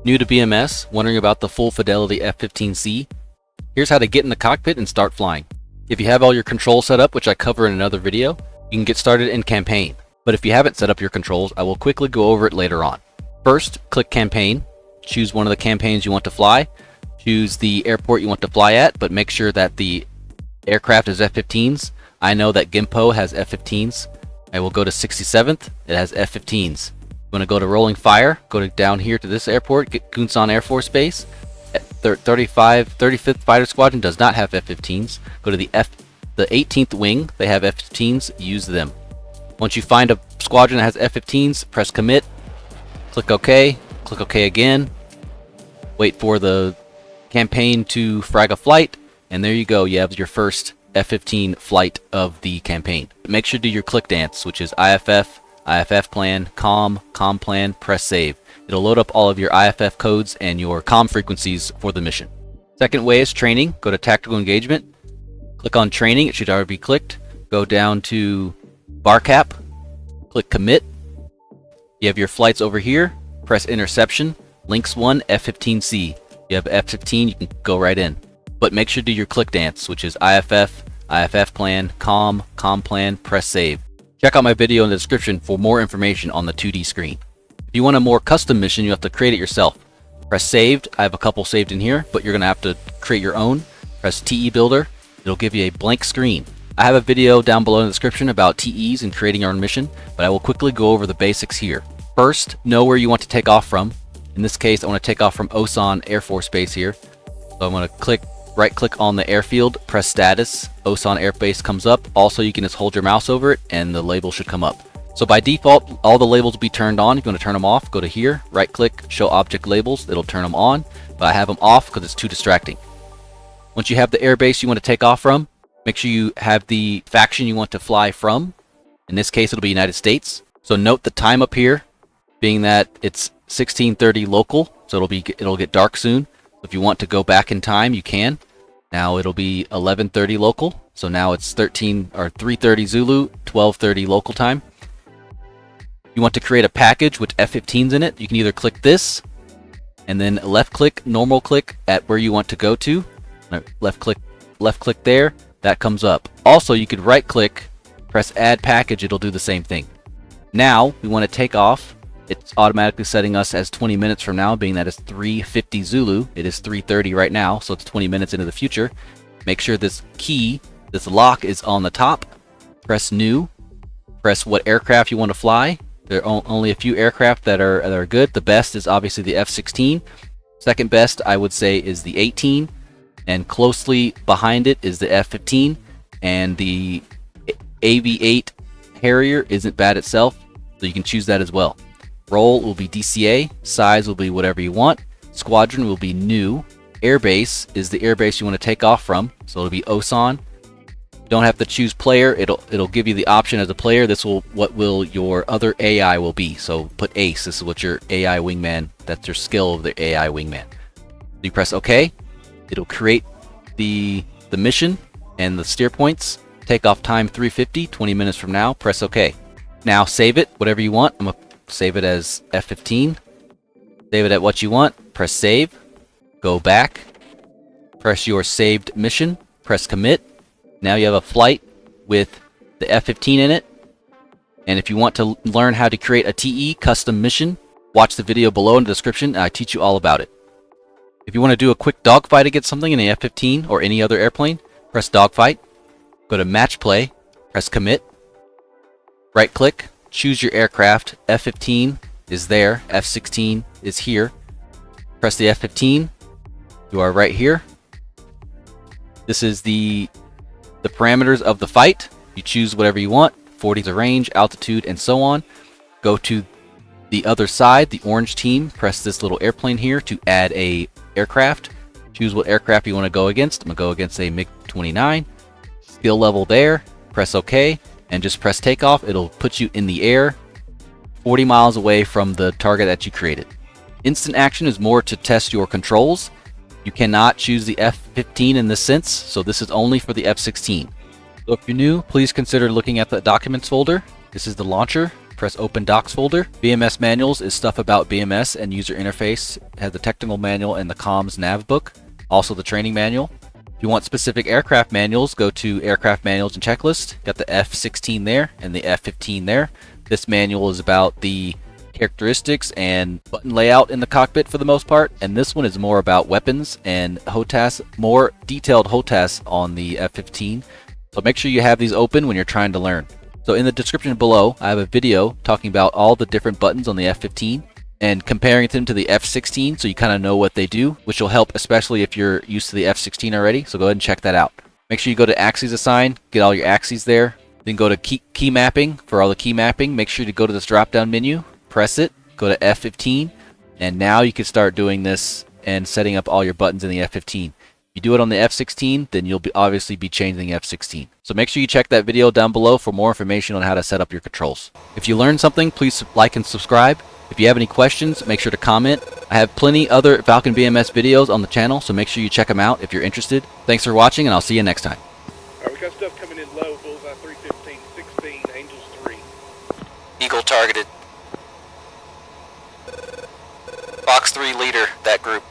New to BMS, wondering about the full fidelity F-15C? Here's how to get in the cockpit and start flying. If you have all your controls set up, which I cover in another video, you can get started in campaign. But if you haven't set up your controls, I will quickly go over it later on. First, click campaign, choose one of the campaigns you want to fly, choose the airport you want to fly at, but make sure that the aircraft is F-15s. I know that Gimpo has F-15s. I will go to 67th, it has F-15s. You want to go to rolling fire, go down here to this airport, get Gunsan Air Force Base. 35th Fighter Squadron does not have F-15s. Go to the 18th Wing, they have F-15s, use them. Once you find a squadron that has F-15s, press commit, click OK again, wait for the campaign to frag a flight, and there you go, you have your first F-15 flight of the campaign. Make sure to do your click dance, which is IFF, IFF plan, COM plan, press save. It'll load up all of your IFF codes and your COM frequencies for the mission. Second way is training. Go to tactical engagement, click on training, it should already be clicked. Go down to bar cap, click commit. You have your flights over here, press interception, links 1, F-15C. You have F-15, you can go right in. But make sure to do your click dance, which is IFF, IFF plan, COM plan, press save. Check out my video in the description for more information on the 2D screen. If you want a more custom mission, you have to create it yourself. Press saved. I have a couple saved in here, but you're going to have to create your own. Press TE builder. It'll give you a blank screen. I have a video down below in the description about TEs and creating your own mission, but I will quickly go over the basics here. First, know where you want to take off from. In this case, I want to take off from Osan Air Force Base here. So I'm going to right click on the airfield, press status, Osan Air Base comes up. Also, you can just hold your mouse over it and the label should come up. So by default, all the labels will be turned on. If you want to turn them off, go to here, right click, show object labels, it'll turn them on, but I have them off because it's too distracting. Once you have the airbase you want to take off from, make sure you have the faction you want to fly from. In this case, it'll be United States. So note the time up here, being that it's 16:30 local, so it'll get dark soon. If you want to go back in time, you can. Now it'll be 11:30 local, so now it's 3:30 Zulu, 12:30 local time. You want to create a package with F-15s in it. You can either click this, and then left click, normal click at where you want to go to. Left click there, that comes up. Also, you could right click, press add package, it'll do the same thing. Now, we want to take off. It's automatically setting us as 20 minutes from now, being that it's 3:50 Zulu. It is 3:30 right now, so it's 20 minutes into the future. Make sure this lock is on the top. Press new. Press what aircraft you want to fly. There are only a few aircraft that are good. The best is obviously the F-16. Second best, I would say, is the 18. And closely behind it is the F-15. And the Aviation Harrier isn't bad itself, so you can choose that as well. Role will be DCA, size will be whatever you want, squadron will be new, airbase is the airbase you want to take off from, so it'll be Osan. You don't have to choose player, it'll give you the option as a player. What will your other AI will be, so put ace, this is what your AI wingman, that's your skill of the AI wingman. You press OK, it'll create the mission and the steer points. Takeoff time 3:50, 20 minutes from now, press OK. Now save it, whatever you want. I'm going to save it as F-15. Save it at what you want. Press save. Go back. Press your saved mission. Press commit. Now you have a flight with the F-15 in it. And if you want to learn how to create a TE custom mission, watch the video below in the description and I teach you all about it. If you want to do a quick dogfight against something in the F-15 or any other airplane, press dogfight. Go to match play. Press commit. Right click. Choose your aircraft. F-15 is there. F-16 is here. Press the F-15. You are right here. This is the parameters of the fight. You choose whatever you want. 40 is the range, altitude, and so on. Go to the other side, the orange team. Press this little airplane here to add a aircraft. Choose what aircraft you want to go against. I'm going to go against a MiG-29. Skill level there. Press OK. And just press takeoff. It'll put you in the air 40 miles away from the target that you created. Instant action is more to test your controls. You cannot choose the F-15 in this sense, so this is only for the F-16. So if you're new, please consider looking at the documents folder. This is the launcher. press Open Docs folder. BMS manuals is stuff about BMS and user interface. It has the technical manual and the comms nav book, also the training manual. If you want specific aircraft manuals, go to Aircraft Manuals and Checklist. Got the F-16 there and the F-15 there. This manual is about the characteristics and button layout in the cockpit for the most part, and this one is more about weapons and HOTAS, more detailed HOTAS on the F-15. So make sure you have these open when you're trying to learn. So in the description below, I have a video talking about all the different buttons on the F-15 and comparing them to the F-16 so you kind of know what they do, which will help especially if you're used to the F-16 already. So go ahead and check that out. Make sure you go to Axes Assign, get all your axes there. Then go to key mapping for all the key mapping. Make sure to go to this drop down menu, press it, go to F-15, and now you can start doing this and setting up all your buttons in the F-15. If you do it on the F-16, then you'll obviously be changing the F-16. So make sure you check that video down below for more information on how to set up your controls. If you learned something, please like and subscribe. If you have any questions, make sure to comment. I have plenty other Falcon BMS videos on the channel, so make sure you check them out if you're interested. Thanks for watching, and I'll see you next time. Alright, we got stuff coming in low, bullseye 315, 16, Angels 3. Eagle targeted. Box 3 leader, that group.